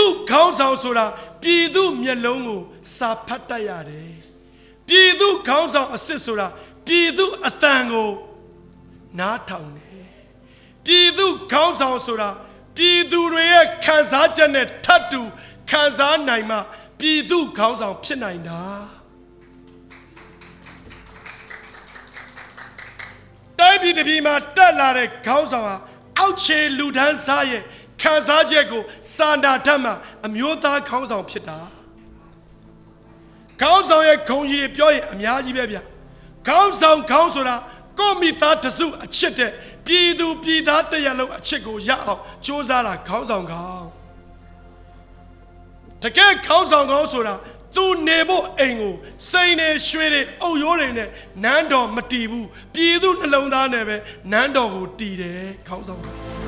သူခေါင်းဆောင်ဆိုတာပြည်သူမျက်လုံးကိုစာဖတ်တတ်ရတယ်ပြည်သူခေါင်းဆောင်အစ်စ်ဆိုတာပြည်သူအတန်ကိုနားထောင်တယ်ပြည်သူခေါင်းဆောင်ဆိုတာပြည်သူတွေရဲ့ခံစားချက်နဲ့ထပ်တူခံစားနိုင်မှပြည်သူခေါင်းဆောင်ဖြစ်နိုင်တာတိုင်းပြည်တစ်ပြည်မှာတက်လာတဲ့ခေါင်းဆောင်ဟာအောက်ခြေလူဒန်းစားရဲ့ခံစားချက်ကိုစာနာတတ်မှအမျိုးသားခေါင်းဆောင်ဖြစ်တာခေါင်းဆောင်ရဲ့ဂုဏ်ကြီးပြောရင်အများကြီးပဲဗျခေါင်းဆောင်ဆိုတာကိုမိသားတစုအချစ်တဲ့ပြည်သူပြည်သားတရလုံးအချစ်ကိုရအောင်စူးစမ်းတာခေါင်းဆောင်တကယ်ခေါင်းဆောင်ဆိုတာသူနေဖို့အိမ်ကိုစိန်နေရွှေတွေအုပ်ရိုးတွေနဲ့နန်းတော်မတီးဘူးပြည်သူနှလုံးသားနဲ့ပဲနန်းတော်ကိုတီးတယ်ခေါင်းဆောင်